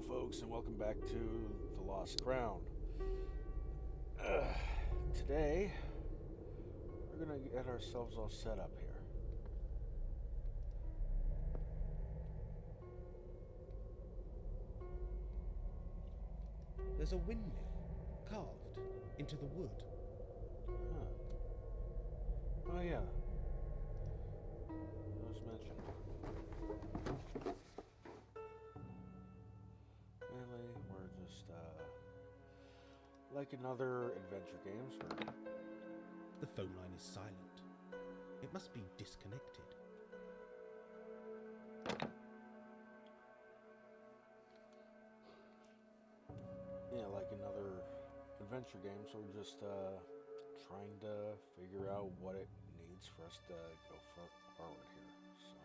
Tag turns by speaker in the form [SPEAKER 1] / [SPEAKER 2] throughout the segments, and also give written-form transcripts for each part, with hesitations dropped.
[SPEAKER 1] Hello, folks, and welcome back to The Lost Crown. Today, we're going to get ourselves all set up here.
[SPEAKER 2] There's a windmill carved into the wood.
[SPEAKER 1] Huh. Oh, yeah. That was mentioned. Really, we're just, like in other adventure games, where
[SPEAKER 2] The phone line is silent. It must be disconnected.
[SPEAKER 1] yeah, like in other adventure games, we're just trying to figure out what it needs for us to go forward here. So,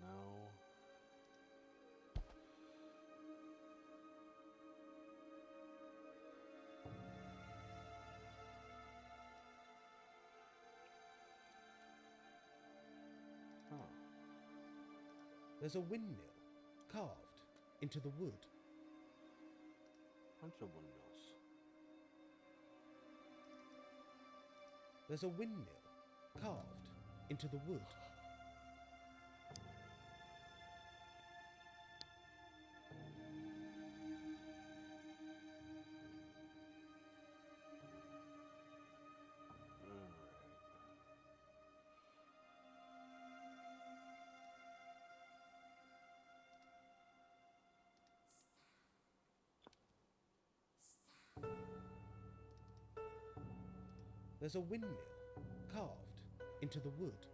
[SPEAKER 1] no. Oh.
[SPEAKER 2] There's a windmill carved into the wood.
[SPEAKER 1] Bunch of windmills.
[SPEAKER 2] There's a windmill carved into the wood.
[SPEAKER 1] Alright.
[SPEAKER 2] There's a windmill carved into the wood.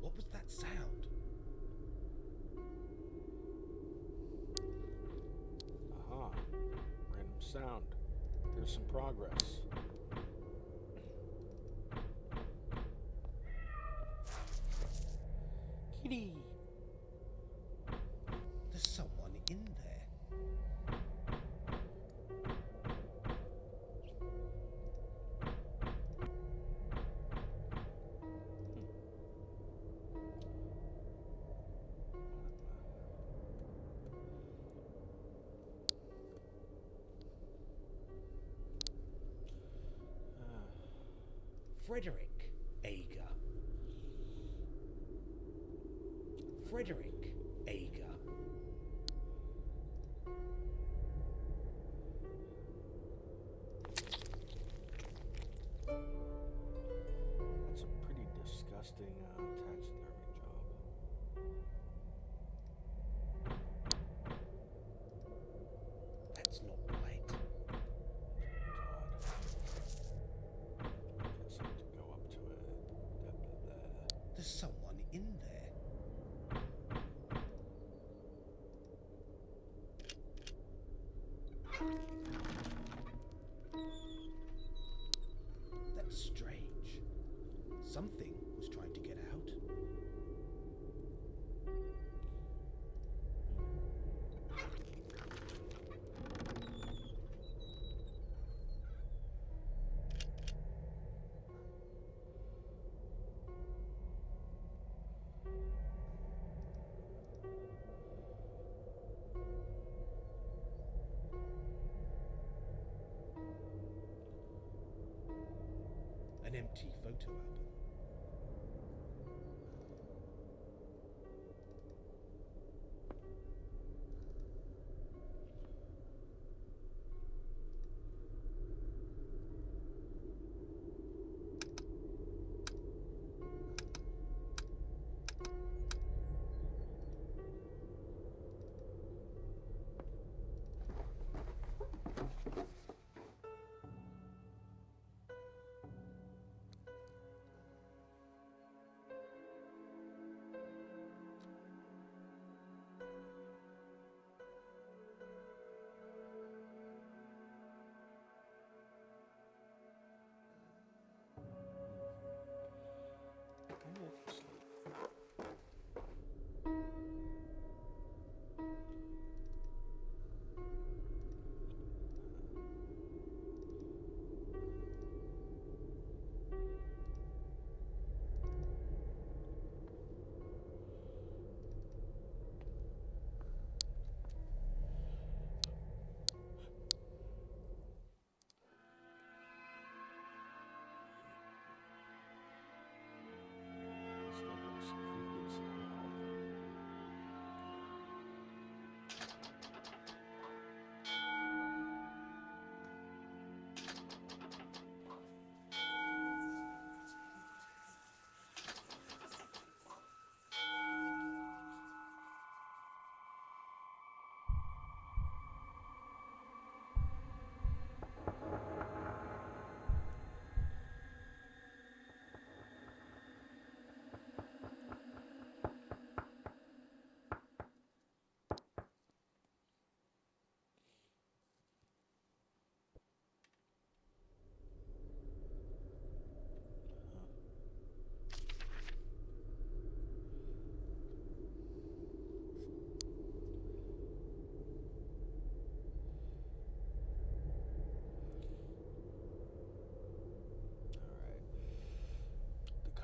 [SPEAKER 2] What was that sound?
[SPEAKER 1] Aha. Random sound. There's some progress. Kitty!
[SPEAKER 2] There's someone in there. Frederick Ager. Frederick Ager.
[SPEAKER 1] That's a pretty disgusting taxidermy job.
[SPEAKER 2] That's not right.
[SPEAKER 1] God. Guess I have to go up to it. Blah, blah, blah.
[SPEAKER 2] There's someone in there. That's strange. Something was trying to get out. An empty photo album.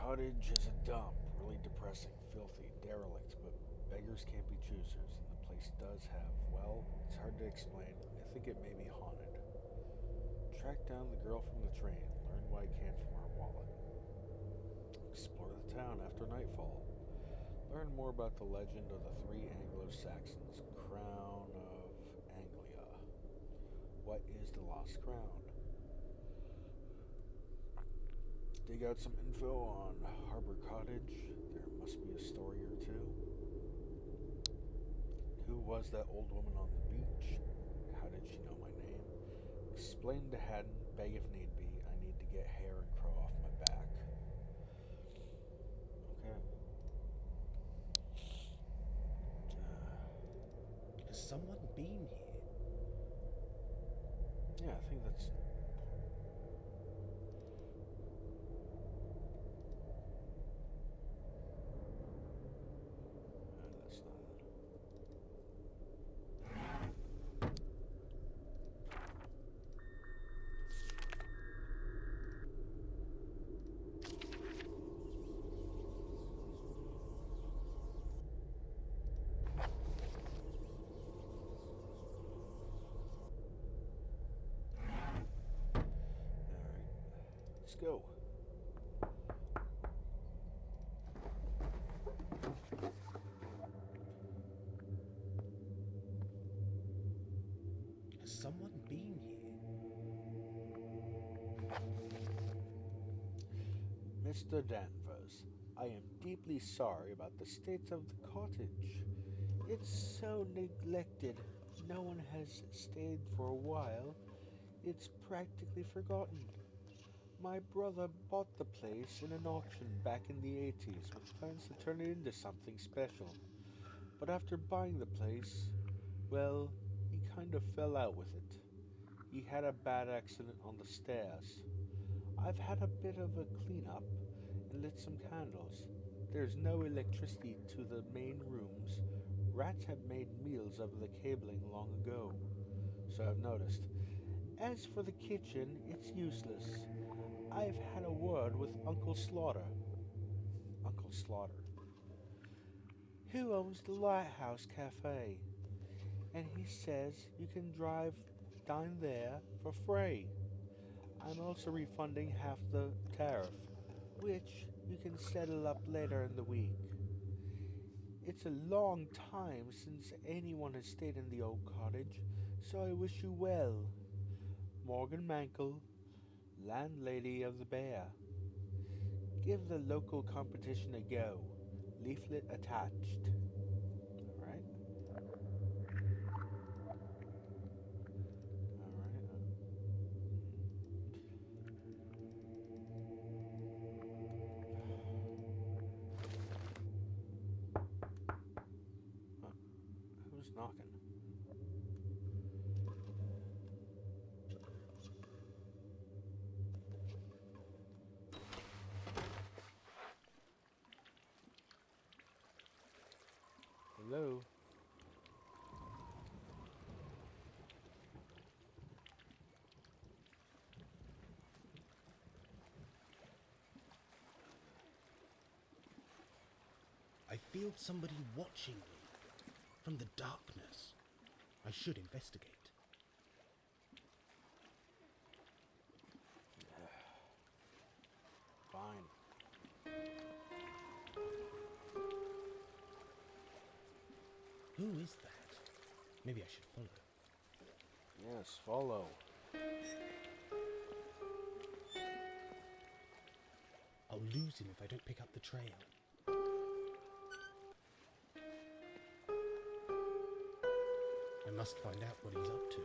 [SPEAKER 1] cottage is a dump. Really depressing, filthy, derelict, but beggars can't be choosers. And the place does have, well, it's hard to explain. I think it may be haunted. Track down the girl from the train. Learn what I can from her wallet. Explore the town after nightfall. Learn more about the legend of the three Anglo-Saxons, Crown of Anglia. What is the lost crown? Dig out some info on Harbor Cottage. There must be a story or two. Who was that old woman on the beach? How did she know my name? Explain to Haddon, beg if need be. I need to get hair and crow off my back. Okay.
[SPEAKER 2] Has someone been here?
[SPEAKER 1] Yeah, I think that's... that's not it. Alright, let's go.
[SPEAKER 2] Has someone been here?
[SPEAKER 1] Mr. Danvers, I am deeply sorry about the state of the cottage. It's so neglected. No one has stayed for a while. It's practically forgotten. My brother bought the place in an auction back in the 80s with plans to turn it into something special. But after buying the place, well, he kind of fell out with it. He had a bad accident on the stairs. I've had a bit of a cleanup and lit some candles. There's no electricity to the main rooms. Rats have made meals of the cabling long ago, so I've noticed. As for the kitchen, it's useless. I've had a word with Uncle Slaughter. Uncle Slaughter. Who owns the Lighthouse Cafe? And he says you can dine there for free. I'm also refunding half the tariff, which you can settle up later in the week. It's a long time since anyone has stayed in the old cottage, so I wish you well. Morgan Mankle, landlady of the Bear. Give the local competition a go. Leaflet attached. Alright. Who's knocking? Hello?
[SPEAKER 2] I feel somebody watching me from the darkness. I should investigate.
[SPEAKER 1] Fine.
[SPEAKER 2] Who is that? Maybe I should follow.
[SPEAKER 1] Yes, follow.
[SPEAKER 2] I'll lose him if I don't pick up the trail. I must find out what he's up to.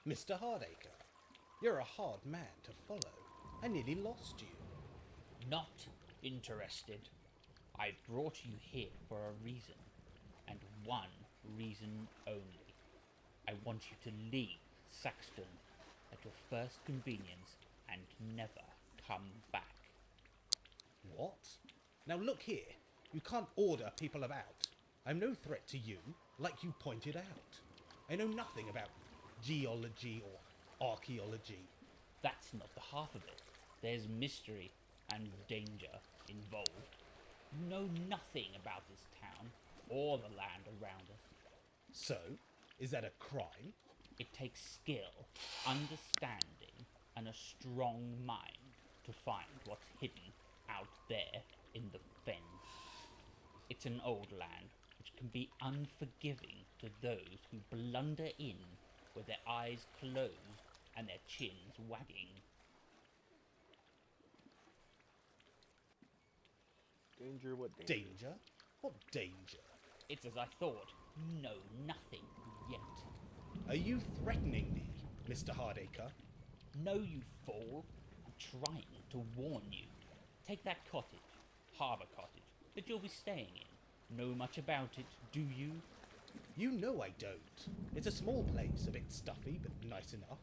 [SPEAKER 2] Mr. Hardacre, you're a hard man to follow. I nearly lost you.
[SPEAKER 3] Not interested. I brought you here for a reason, and one reason only. I want you to leave Saxton at your first convenience and never come back.
[SPEAKER 2] What? Now look here. You can't order people about. I'm no threat to you, like you pointed out. I know nothing about geology or archaeology.
[SPEAKER 3] That's not the half of it. There's mystery and danger involved. You know nothing about this town or the land around us.
[SPEAKER 2] So, is that a crime?
[SPEAKER 3] It takes skill, understanding, and a strong mind to find what's hidden out there in the fens. It's an old land which can be unforgiving to those who blunder in with their eyes closed and their chins wagging.
[SPEAKER 1] Danger? What danger?
[SPEAKER 2] Danger? What danger?
[SPEAKER 3] It's as I thought. You know nothing yet.
[SPEAKER 2] Are you threatening me, Mr. Hardacre?
[SPEAKER 3] No, you fool. I'm trying to warn you. Take that cottage, Harbour Cottage, that you'll be staying in. Know much about it, do you?
[SPEAKER 2] You know I don't. It's a small place, a bit stuffy, but nice enough.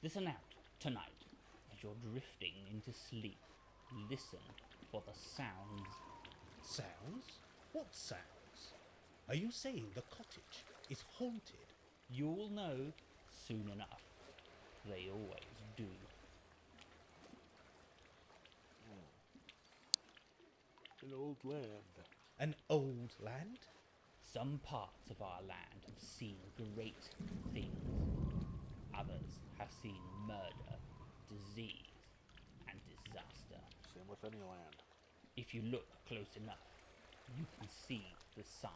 [SPEAKER 3] Listen out, tonight, as you're drifting into sleep. Listen for the sounds.
[SPEAKER 2] Sounds? What sounds? Are you saying the cottage is haunted?
[SPEAKER 3] You'll know soon enough. They always do.
[SPEAKER 1] An old land.
[SPEAKER 2] An old land?
[SPEAKER 3] Some parts of our land have seen great things. Others have seen murder, disease, and disaster.
[SPEAKER 1] Same with any land.
[SPEAKER 3] If you look close enough, you can see the signs.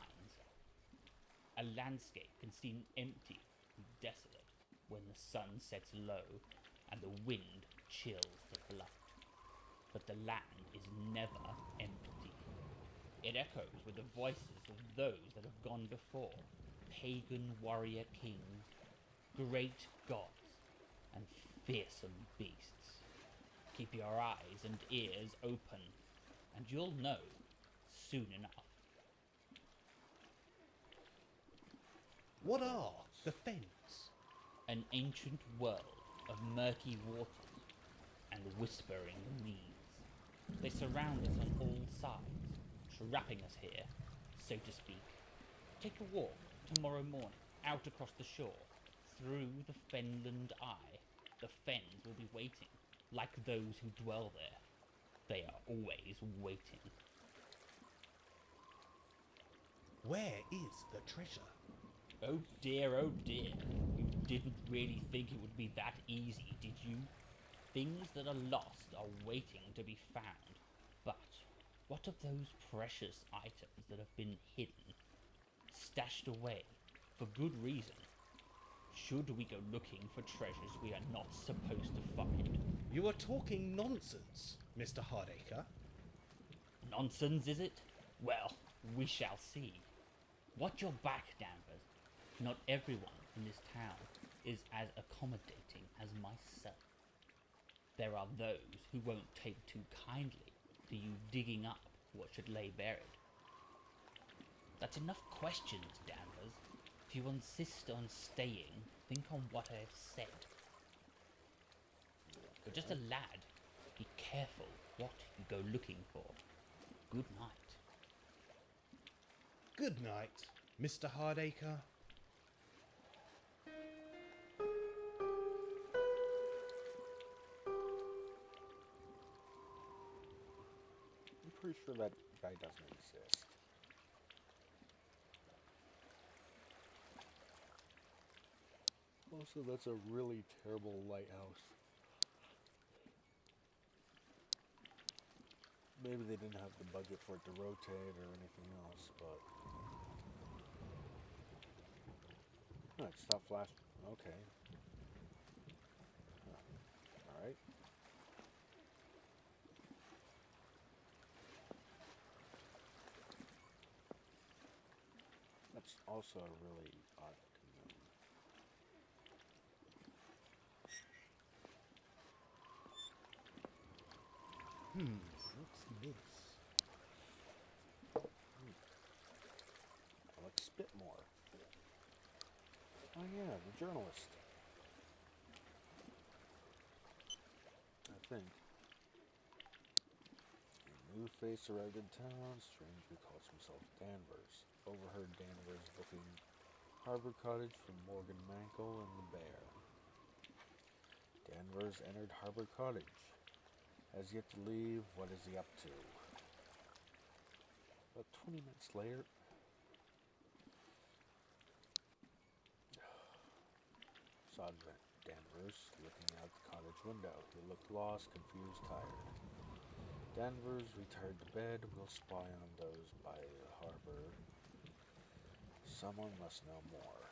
[SPEAKER 3] A landscape can seem empty and desolate when the sun sets low and the wind chills the blood. But the land is never empty. It echoes with the voices of those that have gone before, pagan warrior kings, great gods, and fearsome beasts. Keep your eyes and ears open, and you'll know soon enough.
[SPEAKER 2] What are the fens?
[SPEAKER 3] An ancient world of murky waters and whispering weeds. They surround us on all sides, trapping us here, so to speak. Take a walk tomorrow morning out across the shore, through the Fenland Eye. The fens will be waiting, like those who dwell there. They are always waiting.
[SPEAKER 2] Where is the treasure?
[SPEAKER 3] Oh dear, oh dear. You didn't really think it would be that easy, did you? Things that are lost are waiting to be found. But what of those precious items that have been hidden, stashed away, for good reason? Should we go looking for treasures we are not supposed to find?
[SPEAKER 2] You are talking nonsense, Mr. Hardacre.
[SPEAKER 3] Nonsense, is it? Well, we shall see. Watch your back, Danvers. Not everyone in this town is as accommodating as myself. There are those who won't take too kindly to you digging up what should lay buried. That's enough questions, Danvers. If you insist on staying, think on what I have said. You're just a lad. Be careful what you go looking for. Good night.
[SPEAKER 2] Good night, Mr. Hardacre.
[SPEAKER 1] I'm pretty sure that guy doesn't exist. Also, that's a really terrible lighthouse. Maybe they didn't have the budget for it to rotate or anything else, but... Oh, it stopped flashing. Okay. Huh. Alright. That's also a really odd commune.
[SPEAKER 2] What's this?
[SPEAKER 1] Let's spit more. Oh yeah, the journalist. think. A new face arrived in town. Stranger calls himself Danvers. Overheard Danvers booking Harbor Cottage for Morgan Mankle and the Bear. Danvers entered Harbor Cottage. Has yet to leave. What is he up to? About 20 minutes later. Saw Danvers looking out the cottage window. He looked lost, confused, tired. Danvers retired to bed. Will spy on those by the harbor. Someone must know more.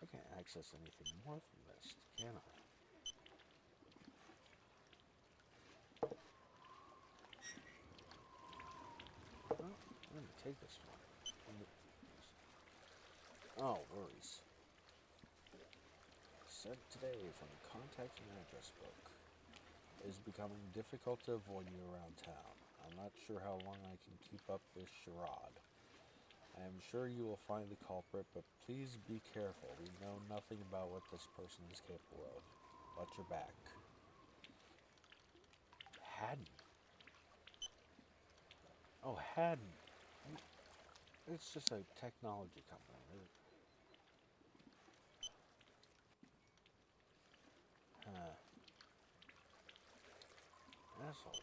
[SPEAKER 1] I can't access anything more from this, can I? Well, I'm going to take this one. Oh, worries. Sent today from contact and address book. It is becoming difficult to avoid you around town. I'm not sure how long I can keep up this charade. I am sure you will find the culprit, but please be careful. We know nothing about what this person is capable of. Watch your back. Haddon. Oh, Haddon. It's just a technology company. Huh. Asshole.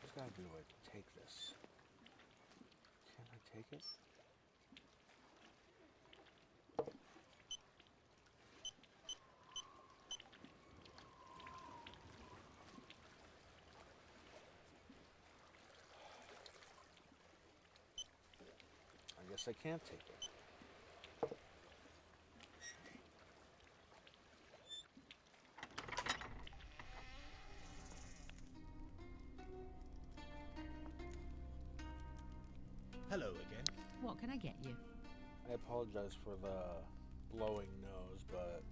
[SPEAKER 1] There's gotta be a way to take this. Can I take it? I guess I can't take it.
[SPEAKER 2] Hello again.
[SPEAKER 4] What can I get you?
[SPEAKER 1] I apologize for the blowing nose, but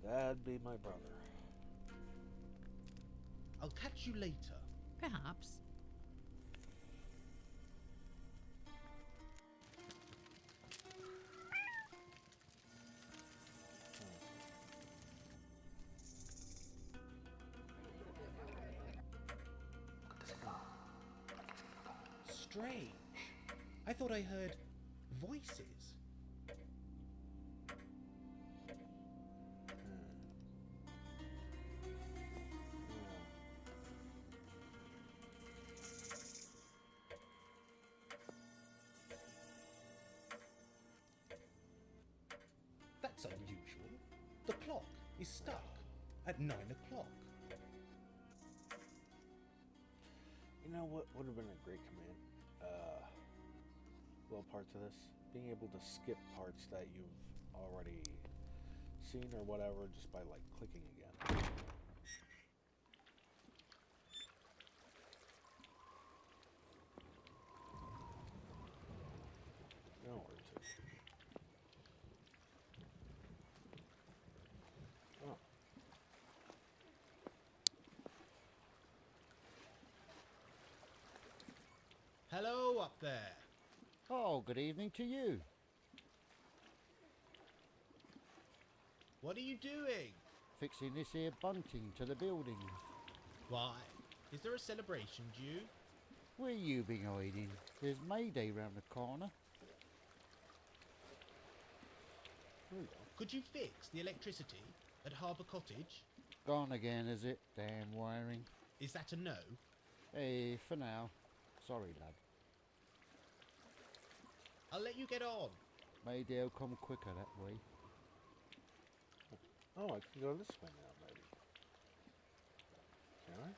[SPEAKER 1] that'd be my brother.
[SPEAKER 2] I'll catch you later.
[SPEAKER 4] Perhaps.
[SPEAKER 2] Strange. I thought I heard voices. That's unusual. The clock is stuck at 9 o'clock.
[SPEAKER 1] You know what would have been a great command? Little part to this? Being able to skip parts that you've already seen or whatever just by like clicking again. Nowhere to. Oh.
[SPEAKER 2] Hello up there.
[SPEAKER 5] Oh, good evening to you.
[SPEAKER 2] What are you doing?
[SPEAKER 5] Fixing this here bunting to the buildings.
[SPEAKER 2] Why? Is there a celebration due?
[SPEAKER 5] Where you been hiding? There's May Day round the corner.
[SPEAKER 1] Here we go.
[SPEAKER 2] Could you fix the electricity at Harbour Cottage?
[SPEAKER 5] Gone again, is it? Damn wiring.
[SPEAKER 2] Is that a no?
[SPEAKER 5] Hey, for now. Sorry, lad.
[SPEAKER 2] I'll let you get on.
[SPEAKER 5] May Day'll come quicker that way.
[SPEAKER 1] Oh, I can go this way now, maybe. Can I?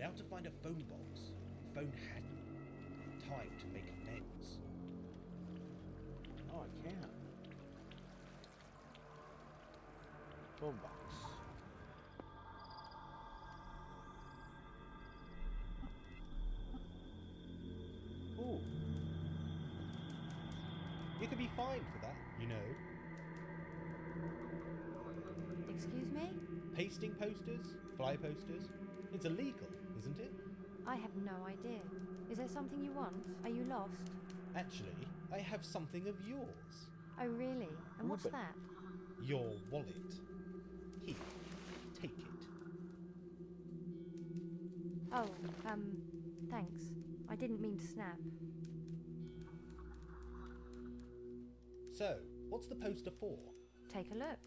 [SPEAKER 2] Now to find a phone box. Phone Haddon. Time to make amends.
[SPEAKER 1] Oh, I can. Phone box. Ooh.
[SPEAKER 2] You could be fined for that, you know.
[SPEAKER 6] Excuse me?
[SPEAKER 2] Pasting posters, fly posters. It's illegal, isn't it?
[SPEAKER 6] I have no idea. Is there something you want? Are you lost?
[SPEAKER 2] Actually, I have something of yours.
[SPEAKER 6] Oh, really? And what's
[SPEAKER 1] Ruben.
[SPEAKER 6] that?
[SPEAKER 2] Your wallet. Here, take it.
[SPEAKER 6] Oh, thanks. I didn't mean to snap.
[SPEAKER 2] So, what's the poster for?
[SPEAKER 6] Take a look.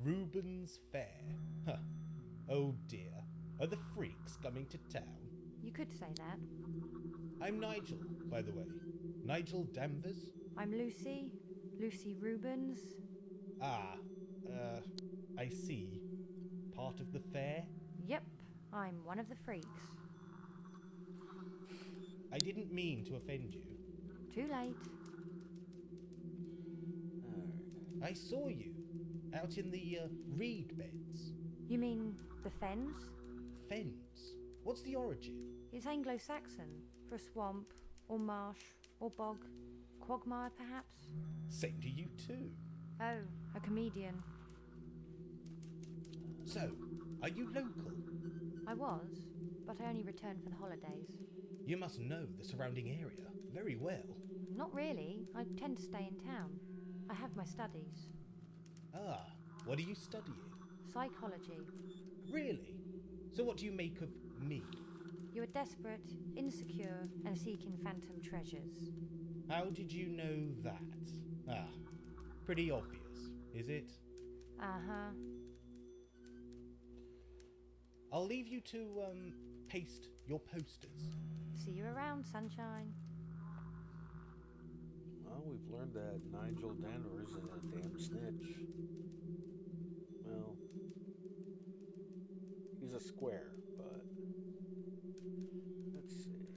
[SPEAKER 2] Reuben's Fair. Huh. Oh dear. Are the freaks coming to town?
[SPEAKER 6] You could say that.
[SPEAKER 2] I'm Nigel, by the way. Nigel Danvers?
[SPEAKER 6] I'm Lucy. Lucy Rubens.
[SPEAKER 2] Ah, I see. Part of the fair?
[SPEAKER 6] Yep, I'm one of the freaks.
[SPEAKER 2] I didn't mean to offend you.
[SPEAKER 6] Too late.
[SPEAKER 2] I saw you out in the reed beds.
[SPEAKER 6] You mean the fens?
[SPEAKER 2] Fens? What's the origin?
[SPEAKER 6] It's Anglo-Saxon for swamp, or marsh, or bog. Quagmire, perhaps?
[SPEAKER 2] Same to you too.
[SPEAKER 6] Oh, a comedian.
[SPEAKER 2] So, are you local?
[SPEAKER 6] I was, but I only returned for the holidays.
[SPEAKER 2] You must know the surrounding area very well.
[SPEAKER 6] Not really. I tend to stay in town. I have my studies.
[SPEAKER 2] Ah, what are you studying?
[SPEAKER 6] Psychology.
[SPEAKER 2] Really? So what do you make of me?
[SPEAKER 6] You are desperate, insecure, and seeking phantom treasures.
[SPEAKER 2] How did you know that? Ah, pretty obvious, is it?
[SPEAKER 6] Uh-huh.
[SPEAKER 2] I'll leave you to, paste your posters.
[SPEAKER 6] See you around, sunshine.
[SPEAKER 1] Well, we've learned that Nigel Danvers is a damn snitch. Well, he's a square, but let's see.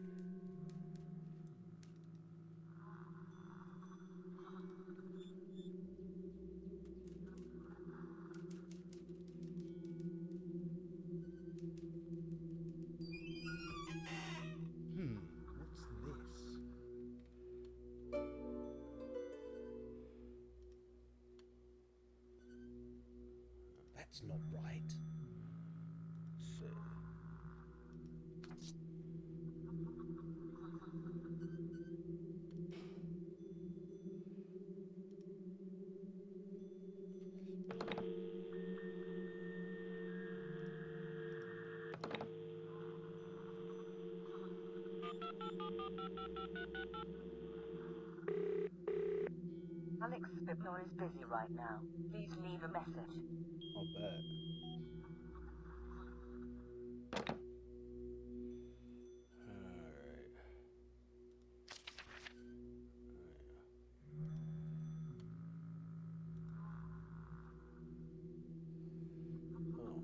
[SPEAKER 2] What's this? That's not right.
[SPEAKER 1] Let's see.
[SPEAKER 7] Alex Spibnor is busy right now. Please leave a message.
[SPEAKER 1] I'll bet. Alright. Oh.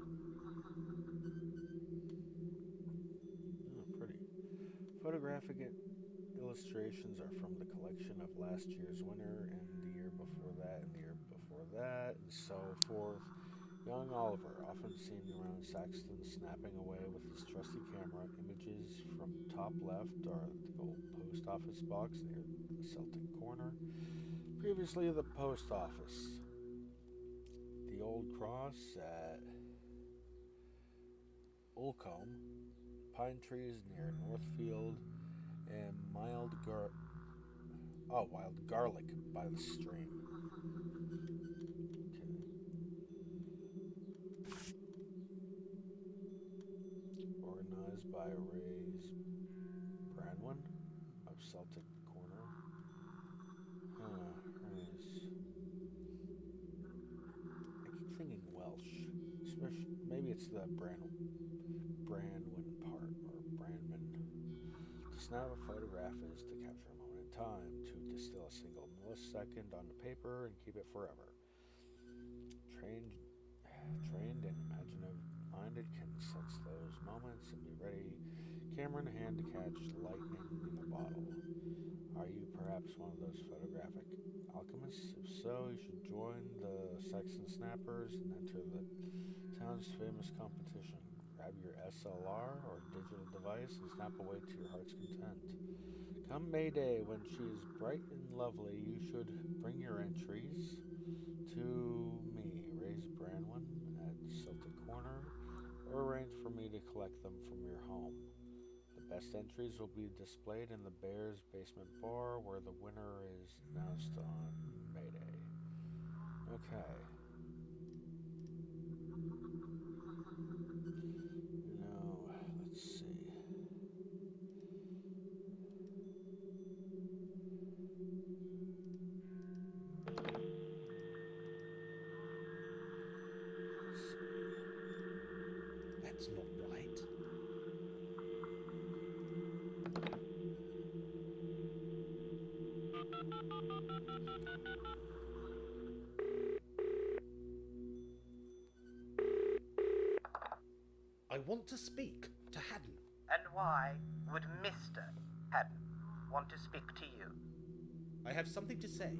[SPEAKER 1] Oh, pretty. Photographic illustrations are from the collection of last year's winner and the year before that and the year before that and so forth. Young Oliver, often seen around Saxton snapping away with his trusty camera. Images from top left are the old post office box near the Celtic corner. Previously the post office. The old cross at Ulcombe. Pine trees near Northfield. And wild garlic by the stream. Okay. Organized by Ray's Branwin of Celtic Corner. Ray's. I keep thinking Welsh. Especially, maybe it's the Branwin part or Branman. To snap a photograph is to capture a moment in time, to distill a single millisecond onto paper and keep it forever. Trained and imaginative-minded can sense those moments and be ready, camera in hand, to catch lightning in a bottle. Are you perhaps one of those photographic alchemists? If so, you should join the Saxton Snappers and enter the town's famous competition. Grab your SLR or digital device and snap away to your heart's content. Come May Day, when she is bright and lovely, you should bring your entries to me, Ray's Branwin, at Celtic Corner, or arrange for me to collect them from your home. The best entries will be displayed in the Bears Basement Bar, where the winner is announced on May Day. Okay. Let's see.
[SPEAKER 2] That's not right. I want to speak to Haddon.
[SPEAKER 8] And why would Mr. Haddon want to speak to you?
[SPEAKER 2] I have something to say.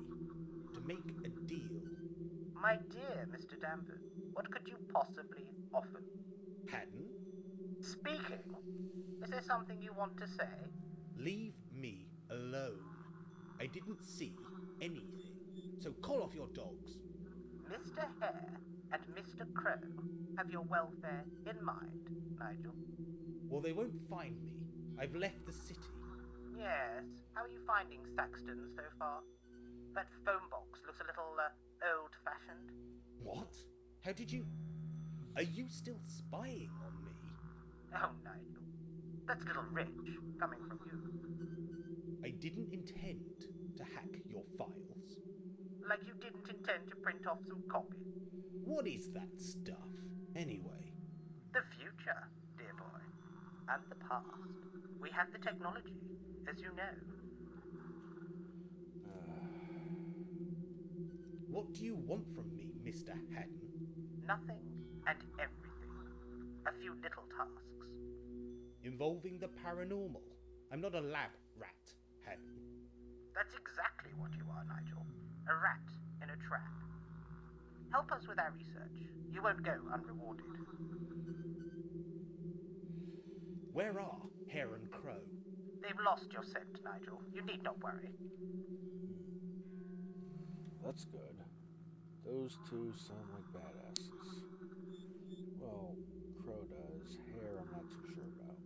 [SPEAKER 2] To make a deal.
[SPEAKER 8] My dear Mr. Danvers, what could you possibly offer?
[SPEAKER 2] Haddon,
[SPEAKER 8] Speaking? Is there something you want to say?
[SPEAKER 2] leave me alone. I didn't see anything. So call off your dogs.
[SPEAKER 8] Mr. Hare and Mr. Crow have your welfare in mind, Nigel.
[SPEAKER 2] Well, they won't find me. I've left the city.
[SPEAKER 8] Yes. How are you finding Saxton so far? That phone box looks a little, old-fashioned.
[SPEAKER 2] What? How did you... Are you still spying on me?
[SPEAKER 8] Oh, Nigel. That's a little rich, coming from you.
[SPEAKER 2] I didn't intend to hack your files.
[SPEAKER 8] Like you didn't intend to print off some copy.
[SPEAKER 2] What is that stuff, anyway?
[SPEAKER 8] The future, dear boy. And the past. We have the technology, as you know.
[SPEAKER 2] What do you want from me, Mr. Haddon?
[SPEAKER 8] Nothing and everything. A few little tasks.
[SPEAKER 2] Involving the paranormal. I'm not a lab rat, Haddon.
[SPEAKER 8] That's exactly what you are, Nigel. A rat in a trap. Help us with our research. You won't go unrewarded.
[SPEAKER 2] Where are Hare and Crow?
[SPEAKER 8] They've lost your scent, Nigel. You need not worry.
[SPEAKER 1] That's good. Those two sound like badasses. Well, Crow does. Hare, I'm not too sure about.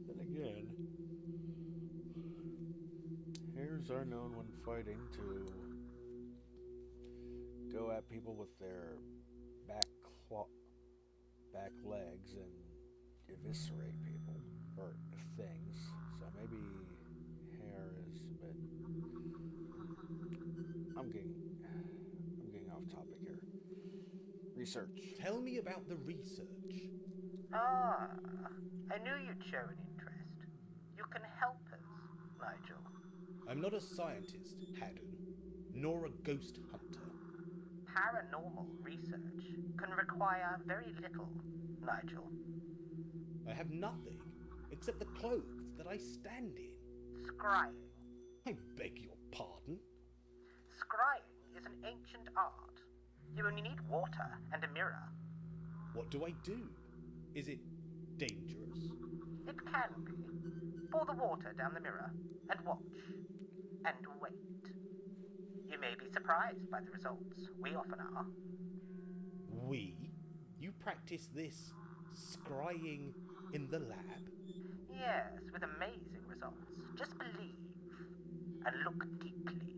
[SPEAKER 1] Then again, hares are known when fighting to go at people with their back legs and eviscerate people or things. So maybe Hare is a bit. I'm getting off topic here. Research.
[SPEAKER 2] Tell me about the research.
[SPEAKER 8] Ah, I knew you'd show an interest. You can help us, Nigel.
[SPEAKER 2] I'm not a scientist, Haddon, nor a ghost hunter.
[SPEAKER 8] Paranormal research can require very little, Nigel.
[SPEAKER 2] I have nothing except the clothes that I stand in.
[SPEAKER 8] Scrying.
[SPEAKER 2] I beg your pardon?
[SPEAKER 8] Scrying is an ancient art. You only need water and a mirror.
[SPEAKER 2] What do I do? Is it dangerous?
[SPEAKER 8] It can be. Pour the water down the mirror and watch. And wait. You may be surprised by the results. We often are.
[SPEAKER 2] We? You practice this scrying in the lab?
[SPEAKER 8] Yes, with amazing results. Just believe. And look deeply.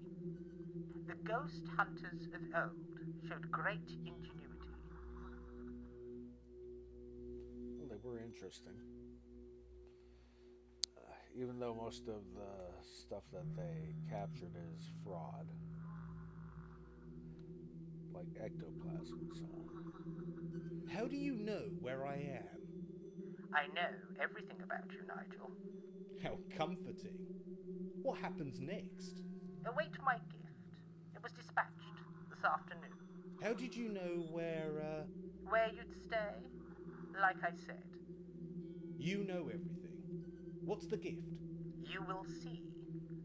[SPEAKER 8] The ghost hunters of old showed great ingenuity.
[SPEAKER 1] Well, they were interesting. Even though most of the stuff that they captured is fraud. Like ectoplasm and so on.
[SPEAKER 2] How do you know where I am?
[SPEAKER 8] I know everything about you, Nigel.
[SPEAKER 2] How comforting. What happens next?
[SPEAKER 8] Await my gift. It was dispatched this afternoon.
[SPEAKER 2] How did you know where,
[SPEAKER 8] Where you'd stay? Like I said,
[SPEAKER 2] You know everything. What's the gift?
[SPEAKER 8] you will see.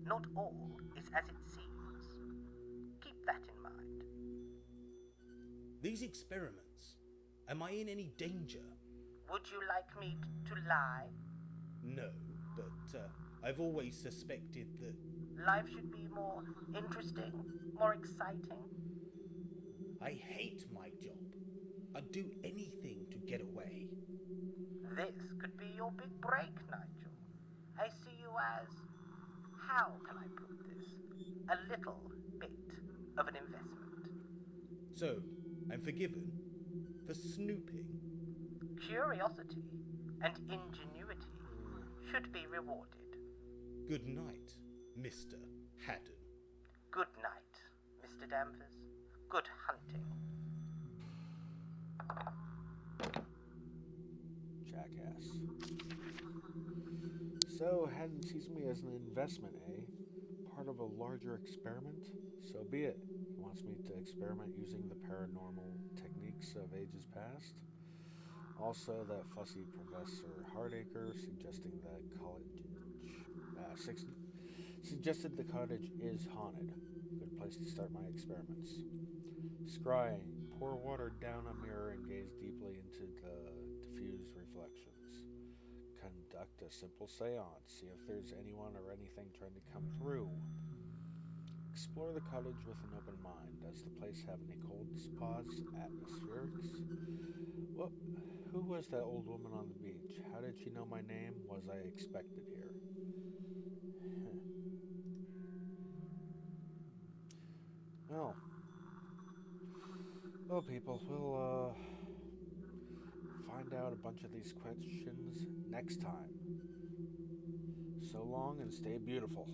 [SPEAKER 8] Not all is as it seems. Keep that in mind.
[SPEAKER 2] These experiments. Am I in any danger?
[SPEAKER 8] Would you like me to lie?
[SPEAKER 2] No, but I've always suspected that
[SPEAKER 8] Life should be more interesting, more exciting.
[SPEAKER 2] I hate my job. I'd do anything to get away.
[SPEAKER 8] This could be your big break, Nigel. I see you as, how can I put this? A little bit of an investment.
[SPEAKER 2] So, I'm forgiven for snooping.
[SPEAKER 8] Curiosity and ingenuity should be rewarded.
[SPEAKER 2] Good night, Mr. Haddon.
[SPEAKER 8] Good night, Mr. Danvers. Good hunting.
[SPEAKER 1] Jackass. So, Haddon sees me as an investment, eh? Part of a larger experiment? So be it. He wants me to experiment using the paranormal techniques of ages past. Also, that fussy Professor Hardacre suggested the cottage is haunted. Good place to start my experiments. Scrying, pour water down a mirror and gaze deeply into the diffused reflections. Conduct a simple seance, see if there's anyone or anything trying to come through. Explore the cottage with an open mind. Does the place have any cold spots, atmospherics? Well, who was that old woman on the beach? How did she know my name? Was I expected here? Well, people, we'll find out a bunch of these questions next time. So long and stay beautiful.